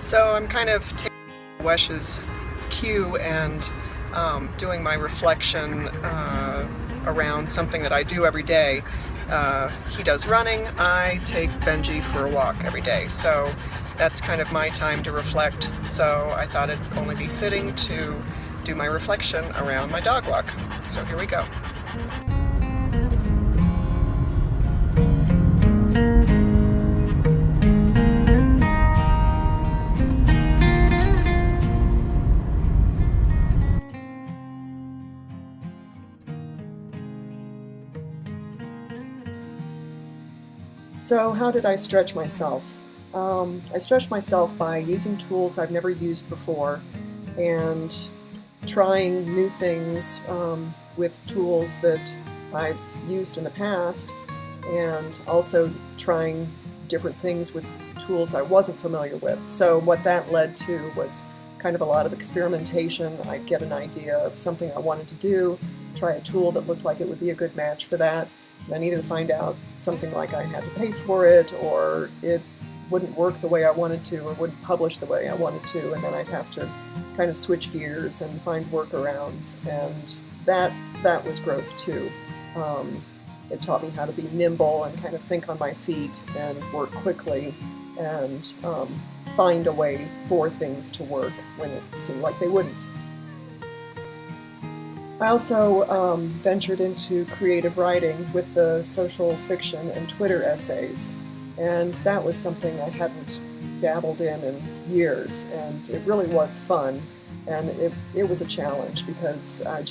So I'm kind of taking Wesh's cue and doing my reflection around something that I do every day. He does running, I take Benji for a walk every day. So that's kind of my time to reflect. So I thought it'd only be fitting to do my reflection around my dog walk. So here we go. So how did I stretch myself? I stretched myself by using tools I've never used before and trying new things with tools that I've used in the past, and also trying different things with tools I wasn't familiar with. So what that led to was kind of a lot of experimentation. I'd get an idea of something I wanted to do, try a tool that looked like it would be a good match for that, then either find out something like I had to pay for it, or it wouldn't work the way I wanted to, or wouldn't publish the way I wanted to, and then I'd have to kind of switch gears and find workarounds, and that was growth too. It taught me how to be nimble and kind of think on my feet and work quickly and find a way for things to work when it seemed like they wouldn't. I also ventured into creative writing with the social fiction and Twitter essays, and that was something I hadn't dabbled in years, and it really was fun, and it was a challenge because I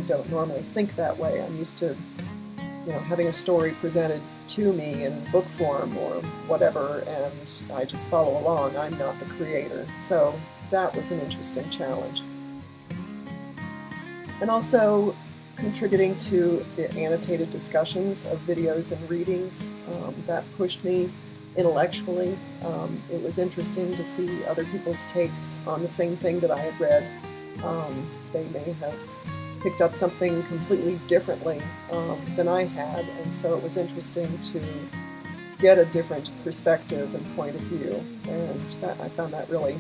don't normally think that way. I'm used to having a story presented to me in book form or whatever, and I just follow along. I'm not the creator, so that was an interesting challenge. And also contributing to the annotated discussions of videos and readings. That pushed me intellectually. It was interesting to see other people's takes on the same thing that I had read. They may have picked up something completely differently than I had, and so it was interesting to get a different perspective and point of view, and I found that really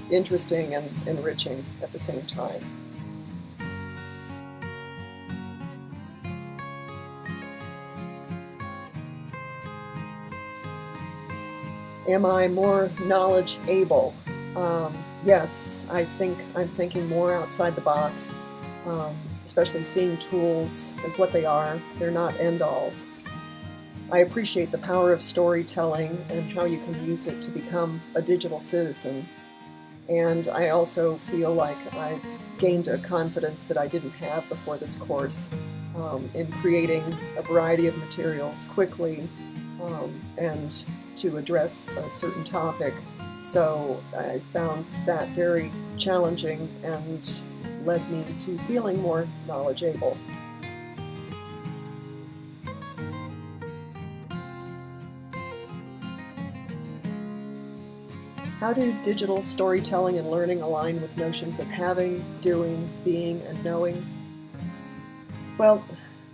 interesting and enriching at the same time. Am I more knowledge able? Yes, I think I'm thinking more outside the box, especially seeing tools as what they are. They're not end-alls. I appreciate the power of storytelling and how you can use it to become a digital citizen. And I also feel like I've gained a confidence that I didn't have before this course in creating a variety of materials quickly and to address a certain topic. So I found that very challenging and led me to feeling more knowledge able. How do digital storytelling and learning align with notions of having, doing, being, and knowing? Well,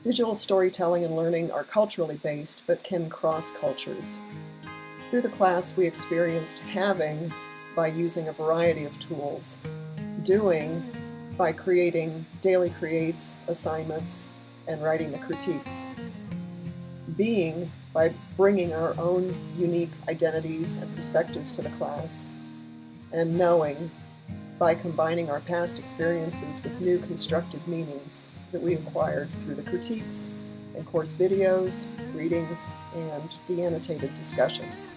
digital storytelling and learning are culturally based, but can cross cultures. Through the class, we experienced having by using a variety of tools, doing by creating daily creates, assignments, and writing the critiques, being by bringing our own unique identities and perspectives to the class, and knowing by combining our past experiences with new constructed meanings that we acquired through the critiques and course videos, readings, and the annotated discussions.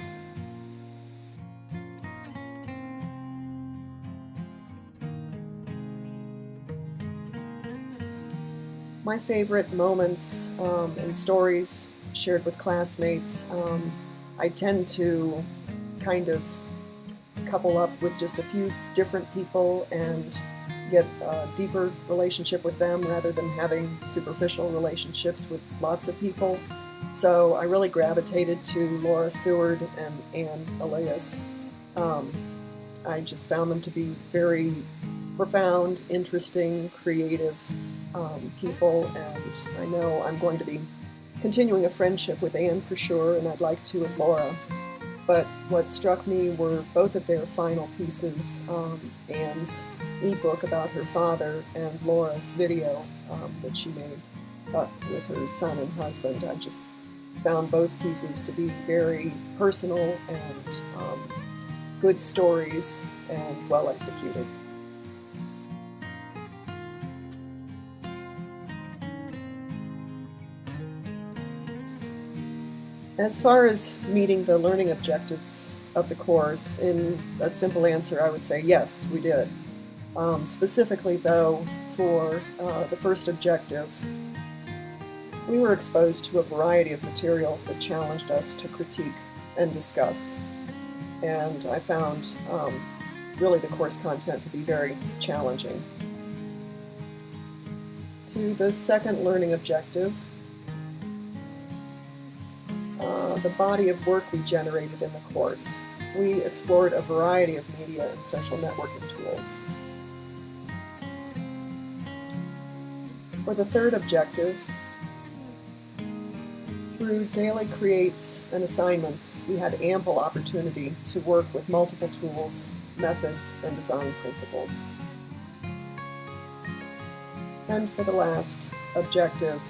My favorite moments and stories shared with classmates, I tend to kind of couple up with just a few different people and get a deeper relationship with them rather than having superficial relationships with lots of people. So I really gravitated to Laura Seward and Anne Elias. I just found them to be very profound, interesting, creative people, and I know I'm going to be continuing a friendship with Anne for sure, and I'd like to with Laura. But what struck me were both of their final pieces, Anne's ebook about her father and Laura's video that she made with her son and husband. I just found both pieces to be very personal and good stories and well executed. As far as meeting the learning objectives of the course, in a simple answer, I would say yes, we did. Specifically, though, for the first objective, we were exposed to a variety of materials that challenged us to critique and discuss. And I found really the course content to be very challenging. To the second learning objective, the body of work we generated in the course. We explored a variety of media and social networking tools. For the third objective, through daily creates and assignments, we had ample opportunity to work with multiple tools, methods, and design principles. And for the last objective,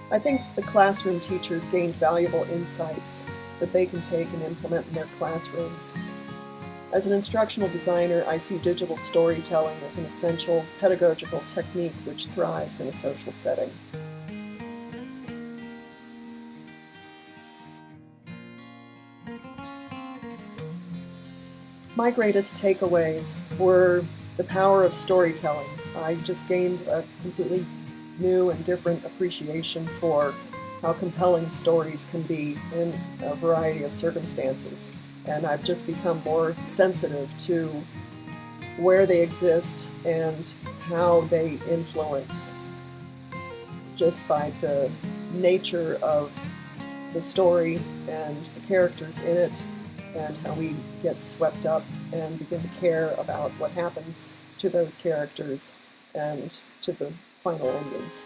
I think the classroom teachers gained valuable insights that they can take and implement in their classrooms. As an instructional designer, I see digital storytelling as an essential pedagogical technique which thrives in a social setting. My greatest takeaways were the power of storytelling. I just gained a completely new and different appreciation for how compelling stories can be in a variety of circumstances. And I've just become more sensitive to where they exist and how they influence just by the nature of the story and the characters in it, and how we get swept up and begin to care about what happens to those characters and to the final endings.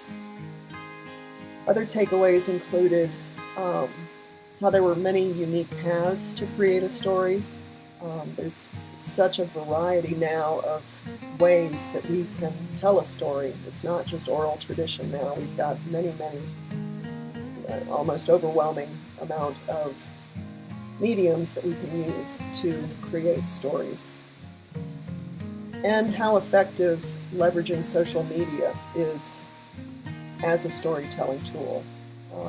Other takeaways included how there were many unique paths to create a story. There's such a variety now of ways that we can tell a story. It's not just oral tradition now. We've got many, almost overwhelming amount of mediums that we can use to create stories. And how effective leveraging social media is as a storytelling tool.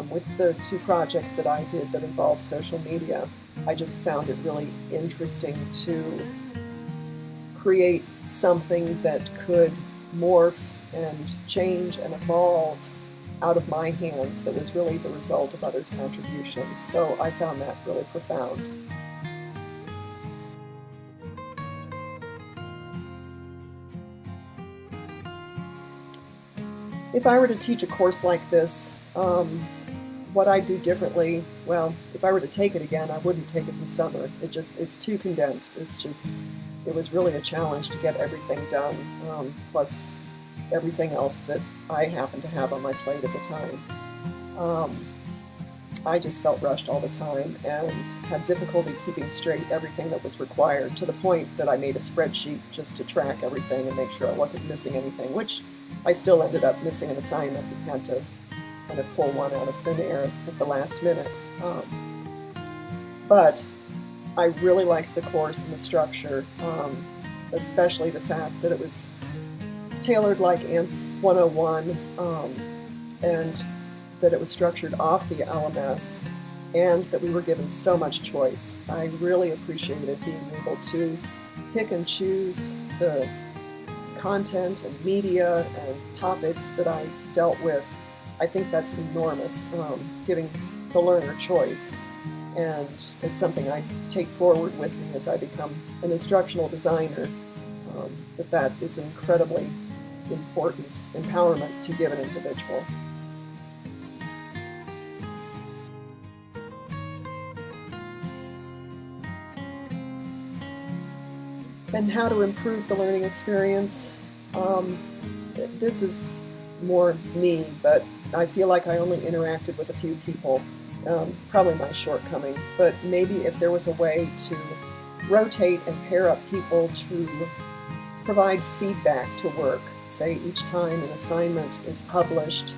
With the two projects that I did that involved social media, I just found it really interesting to create something that could morph and change and evolve out of my hands that was really the result of others' contributions. So I found that really profound. If I were to teach a course like this, what I'd do differently, well, if I were to take it again, I wouldn't take it in summer. It's too condensed. It was really a challenge to get everything done, plus everything else that I happened to have on my plate at the time. I just felt rushed all the time and had difficulty keeping straight everything that was required, to the point that I made a spreadsheet just to track everything and make sure I wasn't missing anything, which I still ended up missing an assignment and had to kind of pull one out of thin air at the last minute. But I really liked the course and the structure, especially the fact that it was tailored like INTE 101, and that it was structured off the LMS, and that we were given so much choice. I really appreciated being able to pick and choose the content and media and topics that I dealt with. I think that's enormous, giving the learner choice. And it's something I take forward with me as I become an instructional designer, that is an incredibly important empowerment to give an individual. And how to improve the learning experience. This is more me, but I feel like I only interacted with a few people. probably my shortcoming, but maybe if there was a way to rotate and pair up people to provide feedback to work, say each time an assignment is published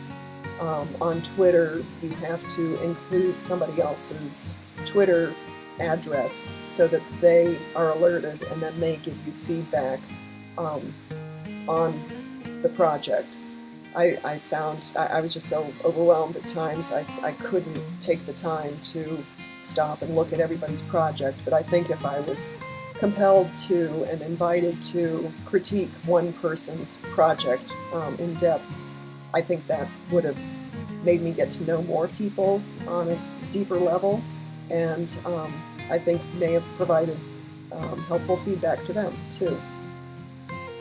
on Twitter, you have to include somebody else's Twitter address so that they are alerted and then they give you feedback on the project. I found I was just so overwhelmed at times I couldn't take the time to stop and look at everybody's project, but I think if I was compelled to and invited to critique one person's project in depth, I think that would have made me get to know more people on a deeper level, and I think may have provided helpful feedback to them too.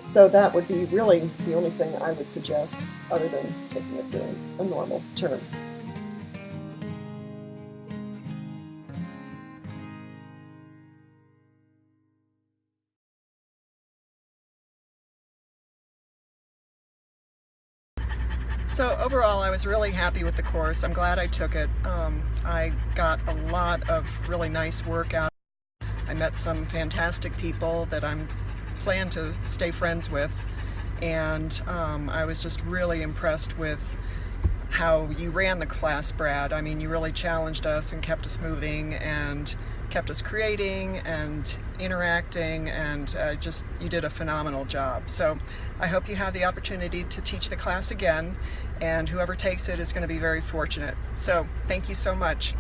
So that would be really the only thing I would suggest, other than taking it during a normal term. So overall, I was really happy with the course. I'm glad I took it. I got a lot of really nice work out. I met some fantastic people that I'm plan to stay friends with, and I was just really impressed with how you ran the class, Brad. I mean, you really challenged us and kept us moving and kept us creating and interacting, and you did a phenomenal job. So I hope you have the opportunity to teach the class again, and whoever takes it is going to be very fortunate. So thank you so much.